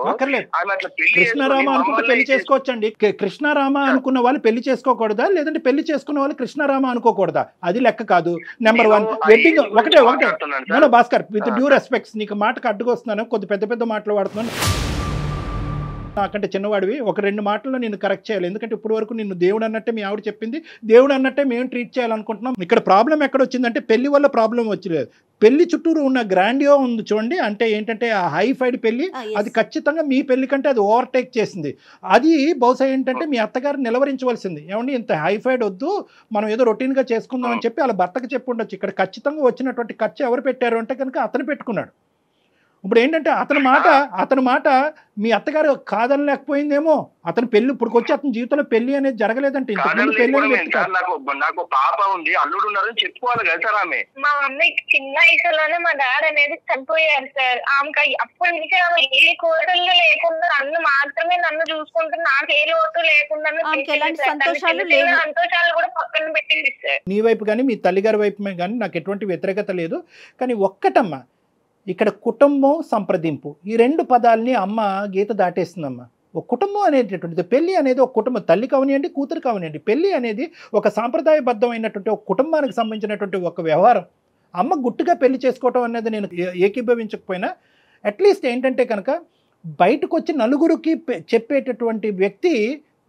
ఆమె అట్లా కృష్ణారామ అనుకుంటే పెళ్లి చేసుకోవచ్చండి. కృష్ణారామ అనుకున్న వాళ్ళు పెళ్లి చేసుకోకూడదా, లేదంటే పెళ్లి చేసుకున్న వాళ్ళు కృష్ణారామ అనుకోకూడదా? అది లెక్క కాదు. నెంబర్ 1 వెడ్డింగ్ ఒకటే భాస్కర్, విత్ డ్యూ రెస్పెక్ట్స్, నీకు మాటకు అడ్డుకొస్తున్నాను, కొద్ది పెద్ద మాటలు వాడుతున్నాను. నాకంటే చిన్నవాడివి, ఒక 2 మాటల్లో నేను కరెక్ట్ చేయాలి. ఎందుకంటే ఇప్పుడు వరకు నిన్ను దేవుడు అన్నట్టే మీ ఆవిడ చెప్పింది, దేవుడు అన్నట్టే మేము ట్రీట్ చేయాలనుకుంటున్నాం. ఇక్కడ ప్రాబ్లం ఎక్కడ వచ్చిందంటే పెళ్లి వల్ల ప్రాబ్లం వచ్చలేదు, పెళ్లి చుట్టూరు ఉన్న గ్రాండియో ఉంది చూడండి. అంటే ఏంటంటే ఆ హైఫైడ్ పెళ్లి, అది ఖచ్చితంగా మీ పెళ్లి కంటే అది ఓవర్టేక్ చేసింది. అది బహుశా ఏంటంటే మీ అత్తగారు నిలవరించవలసింది, ఏమండి ఇంత హైఫైడ్ వద్దు, మనం ఏదో రొటీన్గా చేసుకుందాం అని చెప్పి వాళ్ళ భర్తకు చెప్పి ఉండొచ్చు. ఇక్కడ ఖచ్చితంగా వచ్చినటువంటి ఖర్చు ఎవరు పెట్టారు అంటే కనుక అతను పెట్టుకున్నాడు. ఇప్పుడు ఏంటంటే అతని మాట మీ అత్తగారు కాదనలేకపోయిందేమో. అతను పెళ్లి ఇప్పుడుకొచ్చి అతని జీవితంలో పెళ్లి అనేది జరగలేదంటే నాకు పాప ఉంది, అల్లుడు ఉన్నారని చెప్పుకోవాలి కదా సార్. ఆమె మా మమ్మీకి చిన్న వయసులోనే మా డాడీ అనేది చనిపోయారు సార్. ఆమెకి అప్పటి నుంచి ఆమె ఏ కోరికలు లేకుండా నన్ను మాత్రమే నన్ను చూసుకుంటూ నాకు ఏ లోటు లేకుండా సంతోషాలు కూడా పక్కన పెట్టింది సార్. నీ వైపు కానీ మీ తల్లిగారి వైపు కానీ నాకు ఎటువంటి వ్యతిరేకత లేదు. కానీ ఒక్కటమ్మా, ఇక్కడ కుటుంబం సంప్రదింపు ఈ 2 పదాలని అమ్మ గీత దాటేస్తుందమ్మా. ఒక కుటుంబం అనేటటువంటిది, పెళ్లి అనేది ఒక కుటుంబం, తల్లి కావనియండి కూతురు కావనియండి, పెళ్లి అనేది ఒక సాంప్రదాయబద్ధమైనటువంటి ఒక కుటుంబానికి సంబంధించినటువంటి ఒక వ్యవహారం. అమ్మ గుట్టుగా పెళ్లి చేసుకోవటం అనేది నేను ఏకీభవించకపోయినా అట్లీస్ట్ ఏంటంటే కనుక బయటకు వచ్చి నలుగురికి చెప్పేటటువంటి వ్యక్తి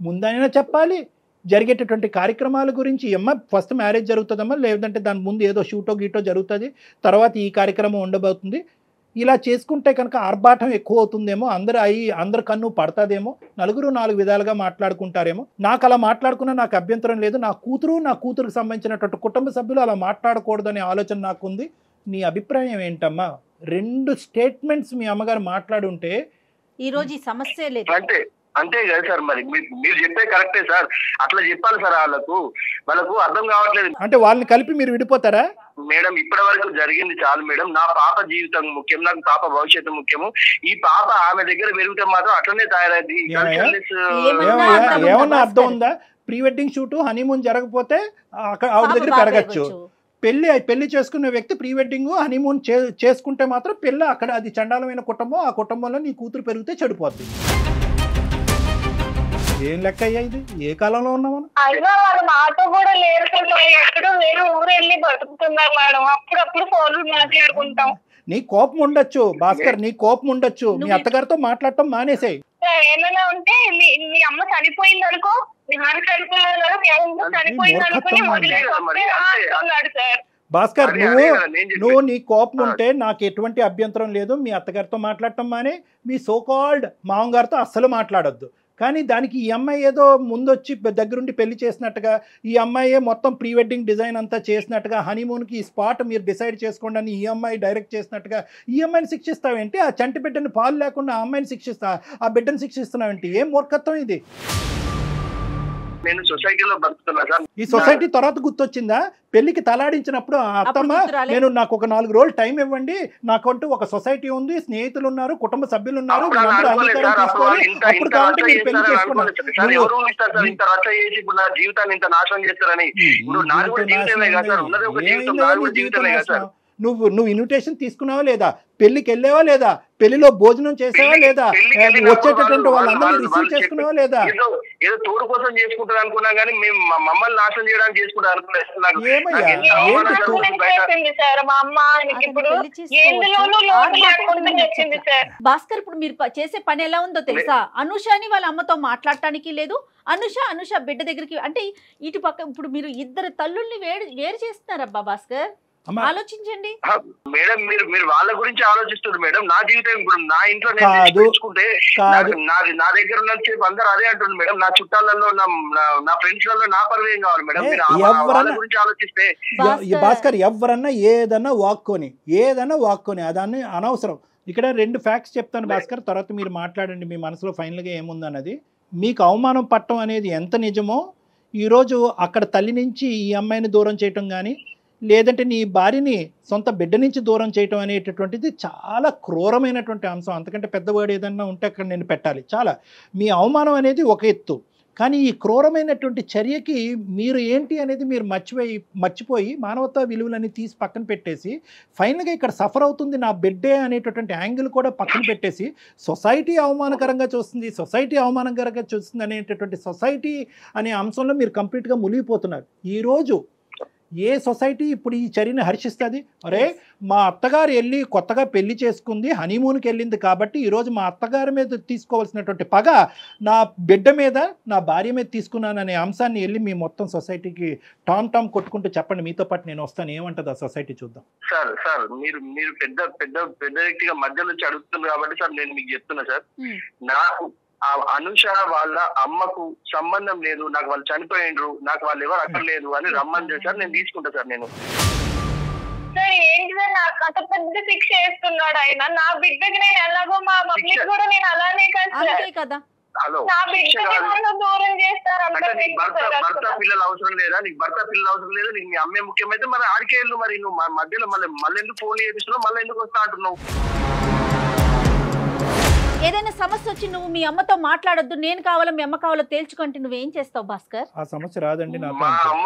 ముందైనా చెప్పాలి. జరిగేటటువంటి కార్యక్రమాల గురించి, అమ్మ ఫస్ట్ మ్యారేజ్ జరుగుతుందమ్మా, లేదంటే దాని ముందు ఏదో షూటో గీటో జరుగుతుంది, తర్వాత ఈ కార్యక్రమం ఉండబోతుంది. ఇలా చేసుకుంటే కనుక ఆర్భాటం ఎక్కువ అవుతుందేమో, అందరు కన్ను పడతాదేమో, నలుగురు 4 విధాలుగా మాట్లాడుకుంటారేమో. నాకు అలా మాట్లాడుకున్నా నాకు అభ్యంతరం లేదు. నా కూతురుకు సంబంధించినటువంటి కుటుంబ సభ్యులు అలా మాట్లాడకూడదనే ఆలోచన నాకుంది. నీ అభిప్రాయం ఏంటమ్మా? 2 స్టేట్మెంట్స్ మీ అమ్మగారు మాట్లాడుంటే ఈరోజు ఈ సమస్య లేదు. అంతే కదా సార్, మరి మీరు చెప్పే కరెక్టే సార్, అట్లా చెప్పాలి సార్. వాళ్ళకు అర్థం కావట్లేదు. అంటే వాళ్ళని కలిపి మీరు విడిపోతారా? మేడం ఇప్పటి వరకు జరిగింది చాలు మేడం. నా పాప జీవితం ముఖ్యం, నాకు పాప భవిష్యత్తు ముఖ్యము. ఈ పాప ఆమె దగ్గర పెరిగితే మాత్రం అట్లనే తయారైంది. ఏమన్నా అర్థం ఉందా? ప్రీ వెడ్డింగ్ షూట్ హనీమూన్ జరగకపోతే ఆవిడ దగ్గర పెరగచ్చు. పెళ్లి చేసుకునే వ్యక్తి ప్రీ వెడ్డింగ్ హనీమూన్ చేసుకుంటే మాత్రం పెళ్ళి అక్కడ అది చండాలమైన కుటుంబం. ఆ కుటుంబంలో నీ కూతురు పెరిగితే చెడిపోద్ది. ఏం లెక్క అయ్యా ఇది? ఏ కాలంలో ఉన్నామా? అయినా వాళ్ళు మాతో కూడా లేరు, ఎక్కడో వేరే ఊరు వెళ్ళి బతుకుతున్నారు మేడం. అప్పుడప్పుడు ఫోన్లు మాట్లాడుకుంటాం. నీ కోపం ఉండొచ్చు భాస్కర్, నీ కోపం ఉండొచ్చు, మీ అత్తగారితో మాట్లాడటం మానేసాయి. ఏమైనా ఉంటే మీ అమ్మ చనిపోయింది అనుకో, మీ నాన్న చనిపోయింది అనుకుని వదిలేస్తున్నాడు సార్. భాస్కర్, నువ్వు నీ కోపం ఉంటే నాకు ఎటువంటి అభ్యంతరం లేదు. మీ అత్తగారితో మాట్లాడటం మానే, మీ సోకాల్డ్ మామగారితో అస్సలు మాట్లాడొద్దు. కానీ దానికి ఈ అమ్మాయి ఏదో ముందొచ్చి దగ్గరుండి పెళ్లి చేసినట్టుగా, ఈ అమ్మాయే మొత్తం ప్రీ వెడ్డింగ్ డిజైన్ అంతా చేసినట్టుగా, హనీమూన్కి ఈ స్పాట్ మీరు డిసైడ్ చేసుకోండి అని ఈ అమ్మాయి డైరెక్ట్ చేసినట్టుగా ఈ అమ్మాయిని శిక్షిస్తావేంటి? ఆ చంటి బిడ్డని పాలు లేకుండా ఆ అమ్మాయిని ఆ బిడ్డను శిక్షిస్తున్నావేంటి? ఏం మూర్ఖత్వం ఇది? నేను సొసైటీలో బతుకుతున్నా సార్. ఈ సొసైటీ తర్వాత గుర్తొచ్చిందా? పెళ్లికి తలాడించినప్పుడు అత్తమ్మ నాకు ఒక 4 రోజులు టైం ఇవ్వండి, నాకంటూ ఒక సొసైటీ ఉంది, స్నేహితులు ఉన్నారు, కుటుంబ సభ్యులు ఉన్నారు, నువ్వు ఇన్విటేషన్ తీసుకున్నావా లేదా, పెళ్లికి వెళ్ళావా లేదా, పెళ్లిలో భోజనం చేసావా లేదా, వచ్చేటటువంటి వాళ్ళందరినీ రిసీవ్ చేసుకున్నావా లేదా? ఏదో తోడు కోసం చేసుకుంటారు అనుకున్నా కానీ మేము మమ్మల్ని నాశనం చేయడానికి చేసుకుంటారు భాస్కర్, ఇప్పుడు మీరు చేసే పని ఎలా ఉందో తెలుసా? అనుషని వాళ్ళ అమ్మతో మాట్లాడటానికి లేదు, అనుష బిడ్డ దగ్గరికి, అంటే ఇటు పక్క ఇప్పుడు మీరు ఇద్దరు తల్లుల్ని వేరు చేస్తున్నారబ్బా భాస్కర్, ఆలోచించండి మేడం. మీరు వాళ్ళ గురించి ఆలోచిస్తుంది మేడం. నా జీవితం ఇప్పుడు నా ఇంట్లో చూసుకుంటే నా దగ్గర ఉన్న అందరూ అదే అంటుంది మేడం. నా చుట్టాలలో నా ఫ్రెండ్స్ లలో నా పరువు ఏం కావాలి మేడం? వాళ్ళ గురించి ఆలోచిస్తే భాస్కర్ ఎవరన్నా ఏదన్నా వాక్కొని అదాన్ని అనవసరం. ఇక్కడ 2 ఫ్యాక్ట్స్ చెప్తాను భాస్కర్, తర్వాత మీరు మాట్లాడండి మీ మనసులో ఫైనల్గా ఏముందన్నది. మీకు అవమానం పట్టడం అనేది ఎంత నిజమో, ఈరోజు అక్కడ తల్లి నుంచి ఈ అమ్మాయిని దూరం చేయటం కానీ, లేదంటే నీ భార్యని సొంత బిడ్డ నుంచి దూరం చేయటం అనేటటువంటిది చాలా క్రూరమైనటువంటి అంశం. అంతకంటే పెద్ద వర్డ్ ఏదన్నా ఉంటే అక్కడ నేను పెట్టాలి. చాలా మీ అవమానం అనేది ఒక ఎత్తు, కానీ ఈ క్రూరమైనటువంటి చర్యకి మీరు ఏంటి అనేది మీరు మర్చిపోయి మానవతా విలువలని తీసి పక్కన పెట్టేసి ఫైనల్గా ఇక్కడ సఫర్ అవుతుంది నా బిడ్డే అనేటటువంటి యాంగిల్ కూడా పక్కన పెట్టేసి సొసైటీ అవమానకరంగా చూస్తుంది అనేటటువంటి సొసైటీ అనే అంశంలో మీరు కంప్లీట్గా మునిగిపోతున్నారు. ఈరోజు ఏ సొసైటీ ఇప్పుడు ఈ చర్యని హర్షిస్తుంది? అరే మా అత్తగారు వెళ్ళి కొత్తగా పెళ్లి చేసుకుంది, హనీమూన్కి వెళ్ళింది కాబట్టి ఈరోజు మా అత్తగారి మీద తీసుకోవాల్సినటువంటి పగ నా బిడ్డ మీద, నా భార్య మీద తీసుకున్నాననే అంశాన్ని వెళ్ళి మీ మొత్తం సొసైటీకి టామ్ కొట్టుకుంటూ చెప్పండి. మీతో పాటు నేను వస్తాను, ఏమంటుంది ఆ సొసైటీ చూద్దాం. సార్ మీరు పెద్ద వ్యక్తిగా మధ్య నుంచి అడుగుతున్నారు కాబట్టి సార్ నేను మీకు చెప్తున్నా సార్, నాకు అనుష వాళ్ళ అమ్మకు సంబంధం లేదు, నాకు వాళ్ళు చనిపోయిండ్రు, నాకు వాళ్ళు ఎవరు అక్కర్లేదు అని రమ్మని సార్ నేను తీసుకుంటా సార్. నేను సార్ ఏంటి సార్ నాకు అంత పెద్ద శిక్ష వేస్తున్నాడు ఆయన. నా బిడ్డకి నేను ఎలాగో మా మమ్మీకి కూడా నేను అలానే కదా హలో నా బిడ్డకి దూరం చేస్తారు. భర్త పిల్లలు అవసరం లేదా నీకు? భర్త పిల్లలు అవసరం లేదా నీకు? మీ అమ్మే ముఖ్యమైతే మరి ఆడికే వెళ్ళు. మరి నువ్వు మధ్యలో మళ్ళీ ఎందుకు ఫోన్ చేపిస్తున్నావు, మళ్ళీ ఎందుకు వస్తా అంటున్నావు? ఏదైనా సమస్య వచ్చి నువ్వు మీ అమ్మతో మాట్లాడొద్దు, నేను కావాలో మీ అమ్మ కావాలో తేల్చుకుంటే నువ్వేం చేస్తావు భాస్కర్? ఆ సమస్య రాదండి. మా అమ్మ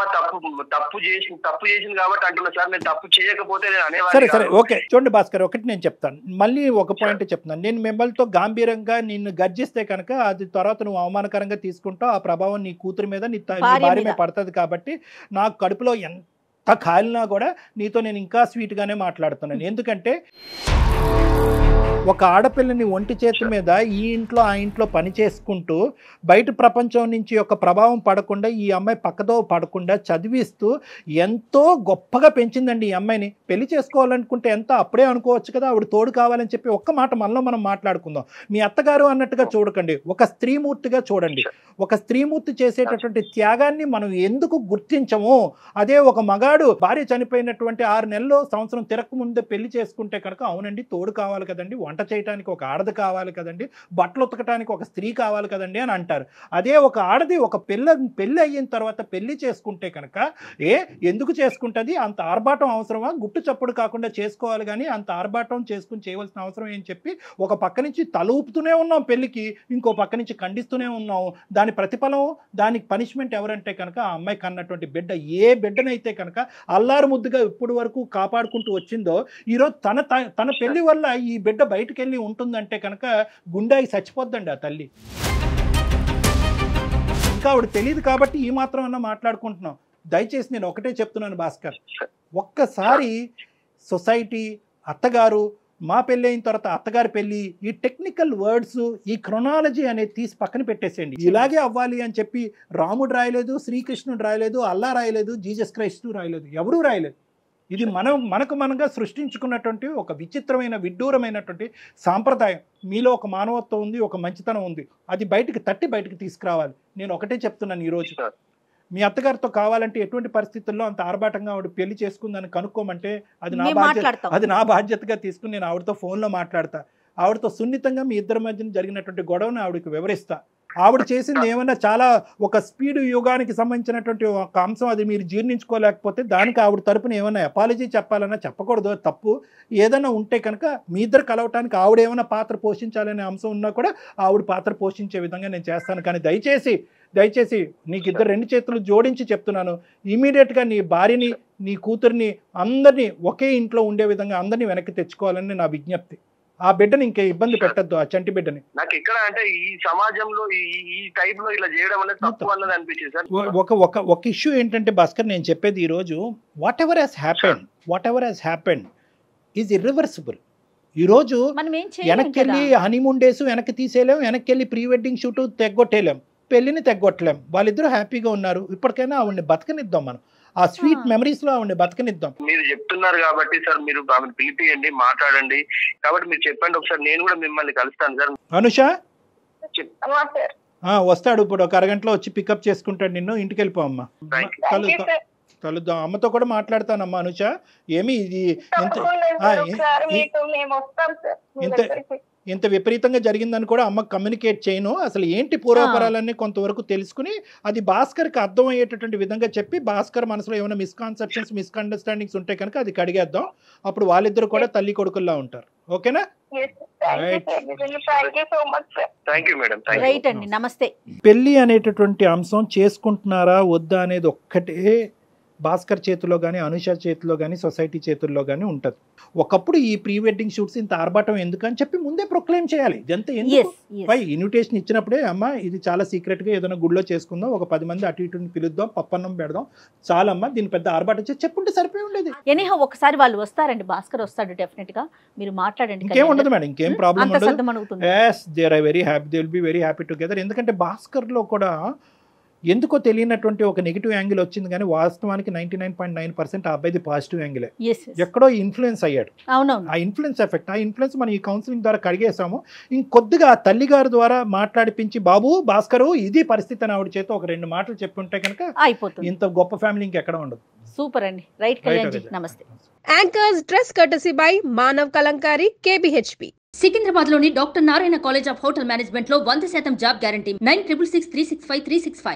తప్పు చేసింది కాబట్టి అంటున్నా సార్. నేను తప్పు చేయకపోతే సరే ఓకే. చూడండి భాస్కర్, ఒకటి నేను చెప్తాను, మళ్ళీ ఒక పాయింట్ చెప్తాను. నేను మిమ్మల్తో గాంభీర్యంగా నిన్ను గర్జిస్తే కనుక అది తర్వాత నువ్వు అవమానకరంగా తీసుకుంటావు. ఆ ప్రభావం నీ కూతురు మీద, నీ భార్య మీద పడుతుంది. కాబట్టి నాకు కడుపులో ఎంత కాలినా కూడా నీతో నేను ఇంకా స్వీట్గానే మాట్లాడుతున్నాను. ఎందుకంటే ఒక ఆడపిల్లని ఒంటి చేతి మీద ఈ ఇంట్లో ఆ ఇంట్లో పని చేసుకుంటూ బయట ప్రపంచం నుంచి ఒక ప్రభావం పడకుండా, ఈ అమ్మాయి పక్కదో పడకుండా చదివిస్తూ ఎంతో గొప్పగా పెంచిందండి ఈ అమ్మాయిని. పెళ్లి చేసుకోవాలనుకుంటే ఎంత అప్పుడే అనుకోవచ్చు కదా, ఆవిడ తోడు కావాలని చెప్పి. ఒక్క మాట మనలో మనం మాట్లాడుకుందాం. మీ అత్తగారు అన్నట్టుగా చూడకండి, ఒక స్త్రీమూర్తిగా చూడండి. ఒక స్త్రీమూర్తి చేసేటటువంటి త్యాగాన్ని మనం ఎందుకు గుర్తించము? అదే ఒక మగాడు భార్య చనిపోయినటువంటి 6 నెలలు సంవత్సరం తిరగక ముందే పెళ్లి చేసుకుంటే కనుక అవునండి తోడు కావాలి కదండి, వంట చేయడానికి ఒక ఆడది కావాలి కదండి, బట్టలు ఉతకడానికి ఒక స్త్రీ కావాలి కదండి అని అంటారు. అదే ఒక ఆడది ఒక పెళ్ళి అయిన తర్వాత పెళ్లి చేసుకుంటే కనుక ఎందుకు చేసుకుంటుంది? అంత ఆర్భాటం అవసరమా? గుట్టు చప్పుడు కాకుండా చేసుకోవాలి కానీ అంత ఆర్భాటం చేసుకుని చేయవలసిన అవసరం ఏం చెప్పి ఒక పక్క నుంచి తల ఊపుతూనే ఉన్నాం పెళ్లికి, ఇంకో పక్క నుంచి ఖండిస్తూనే ఉన్నాం. దాని ప్రతిఫలం, దానికి పనిష్మెంట్ ఎవరంటే కనుక ఆ అమ్మాయి కన్నటువంటి బిడ్డ. ఏ బిడ్డనైతే కనుక అల్లారు ముద్దుగా ఇప్పటి వరకు కాపాడుకుంటూ వచ్చిందో, ఈరోజు తన పెళ్లి వల్ల ఈ బిడ్డ బయటకు వెళ్ళి ఉంటుందంటే కనుక గుండాయి చచ్చిపోద్దండి ఆ తల్లి. ఇంకా ఆవిడ తెలియదు కాబట్టి ఈ మాత్రం అన్నా మాట్లాడుకుంటున్నాం. దయచేసి నేను ఒకటే చెప్తున్నాను భాస్కర్, ఒక్కసారి సొసైటీ, అత్తగారు, మా పెళ్ళి అయిన తర్వాత అత్తగారి పెళ్ళి, ఈ టెక్నికల్ వర్డ్స్, ఈ క్రొనాలజీ అనేది తీసి పక్కన పెట్టేసేయండి. ఇలాగే అవ్వాలి అని చెప్పి రాముడు రాయలేదు, శ్రీకృష్ణుడు రాయలేదు, అల్లా రాయలేదు, జీసస్ క్రైస్టు రాయలేదు, ఎవరూ రాయలేదు. ఇది మనగా సృష్టించుకున్నటువంటి ఒక విచిత్రమైన విడ్డూరమైనటువంటి సాంప్రదాయం. మీలో ఒక మానవత్వం ఉంది, ఒక మంచితనం ఉంది, అది బయటికి తీసుకురావాలి. నేను ఒకటే చెప్తున్నాను, ఈరోజు మీ అత్తగారితో కావాలంటే ఎటువంటి పరిస్థితుల్లో అంత ఆర్భాటంగా ఆవిడ పెళ్లి చేసుకుందని కనుక్కోమంటే అది నా బాధ్యతగా తీసుకుని నేను ఆవిడతో ఫోన్లో మాట్లాడతా. ఆవిడతో సున్నితంగా మీ ఇద్దరి మధ్యన జరిగినటువంటి గొడవను ఆవిడకి వివరిస్తా. ఆవిడ చేసింది ఏమన్నా చాలా ఒక స్పీడ్ యుగానికి సంబంధించినటువంటి ఒక అంశం, అది మీరు జీర్ణించుకోలేకపోతే దానికి ఆవిడ తరపున ఏమన్నా అపాలజీ చెప్పాలన్నా చెప్పకూడదు, తప్పు. ఏదైనా ఉంటే కనుక మీ ఇద్దరు కలవటానికి ఆవిడ ఏమైనా పాత్ర పోషించాలనే అంశం ఉన్నా కూడా ఆవిడ పాత్ర పోషించే విధంగా నేను చేస్తాను. కానీ దయచేసి దయచేసి నీకు ఇద్దరు 2 చేతులు జోడించి చెప్తున్నాను, ఇమీడియట్గా నీ భార్యని నీ కూతుర్ని అందరినీ ఒకే ఇంట్లో ఉండే విధంగా అందరినీ వెనక్కి తెచ్చుకోవాలని నా విజ్ఞప్తి. ఆ బిడ్డని ఇంకే ఇబ్బంది పెట్టద్దు, ఆ చంటి బిడ్డని. నాకు ఇక్కడ అంటే ఈ సమాజంలో ఈ టైప్ లో ఇలా చేయడం అనేది తప్పు అన్నది అనిపించింది సార్. ఒక ఇష్యూ ఏంటంటే భాస్కర్, నేను చెప్పేది ఈరోజు what ever has happened is irreversible. ఈరోజు వెనక్కి వెళ్ళి హనీమూన్ డేస్ వెనక్కి తీసేయలేం, వెనక్కి వెళ్ళి ప్రీ వెడ్డింగ్ షూట్ తెగ్గొట్టేయలేం, పెళ్లిని తెగ్గొట్టలేం. వాళ్ళిద్దరూ హ్యాపీగా ఉన్నారు, ఇప్పటికైనా ఆవిడని బతకనిద్దాం, మనం ఆ స్వీట్ మెమరీస్ లో ఆవిడని బతకనిద్దాం. మీరు చెప్తున్నారు కాబట్టి సార్, మీరు ఆమెను పిలిపియండి, మాట్లాడండి. కాబట్టి మీరు చెప్పండి ఒకసారి, నేను కూడా మిమ్మల్ని కలుస్తాను సార్. అనుష అమ్మా సార్. వస్తాడు ఇప్పుడు, ఒక అరగంటలో వచ్చి పికప్ చేసుకుంటాడు నిన్ను. ఇంటికి వెళ్ళిపో అమ్మా, కలుద్దాం. అమ్మతో కూడా మాట్లాడతానమ్మా. అనుష ఏమి ఇది ఇంత విపరీతంగా జరిగిందని కూడా అమ్మకు కమ్యూనికేట్ చేయను. అసలు ఏంటి పూర్వపరాలన్నీ కొంతవరకు తెలుసుకుని అది భాస్కర్కి అర్థమయ్యేటటువంటి విధంగా చెప్పి, భాస్కర్ మనసులో ఏమైనా మిస్కాన్సెప్షన్స్ మిస్అండర్స్టాండింగ్స్ ఉంటే కనుక అది కడిగేద్దాం. అప్పుడు వాళ్ళిద్దరు కూడా తల్లి కొడుకుల్లా ఉంటారు. ఓకేనా? రైట్ అండి, నమస్తే. పెళ్లి అనేటటువంటి అంశం చేసుకుంటున్నారా వద్దా అనేది ఒక్కటే భాస్కర్ చేతిలో కానీ, అనుష చేతిలో కానీ, సొసైటీ చేతుల్లో కానీ ఉంటుంది. ఒకప్పుడు ఈ ప్రీ వెడ్డింగ్ షూట్స్ ఇంత ఆర్భాటం ఎందుకని చెప్పి ముందే ప్రొక్లెయిమ్ చేయాలి. ఇదంతా ఎందుకు ఇన్విటేషన్ ఇచ్చినప్పుడే, అమ్మ ఇది చాలా సీక్రెట్గా ఏదైనా గుడిలో చేసుకుందాం, ఒక 10 మంది అటు ఇటుని పిలుద్దాం, పప్పన్నం పెడదాం, చాలమ్మా దీని పెద్ద ఆర్భాటం చేసి చెప్పుంటే సరిపోయి ఉండేది. ఎనీహౌ ఒకసారి వాళ్ళు వస్తారండి, భాస్కర్ వస్తాడు డెఫినెట్ గా, మీరు మాట్లాడండి. ఇంకేం ఉండదు మేడం, ఇంకేం ప్రాబ్లం ఉండదు. yes they are very happy, they will be very happy together. ఎందుకంటే భాస్కర్ లో కూడా ఎందుకో తెలియనటువంటి ఒక నెగిటివ్ యాంగిల్ వచ్చింది, కానీ వాస్తవానికి 99.9% ఆ అబ్బాయిది పాజిటివ్ యాంగిలే. ఎక్కడో ఇన్ఫ్లుయెన్స్ అయ్యాడు. ఆ ఇన్ఫ్లుయెన్స్ ఎఫెక్ట్, ఆ ఇన్ఫ్లుయెన్స్ మనం ఈ కౌన్సిలింగ్ ద్వారా కడిగేసాము. ఇంకొద్దిగా తల్లి గారి ద్వారా మాట్లాడిపించి, బాబు భాస్కరు ఇది పరిస్థితి అని ఆవిడ చేత ఒక 2 మాటలు చెప్పుంటే కనుక అయిపోతుంది. ఇంత గొప్ప ఫ్యామిలీ ఇంకెక్కడ ఉండదు. సూపర్ అండి. రైట్ కళ్యాణ్, నమస్తే. Anchors dress courtesy by Manav Kalamkari, KBHP. Secunderabad లోని doctor Narayana college of hotel management లో 100% జాబ్ గ్యారంటీ. 9663653653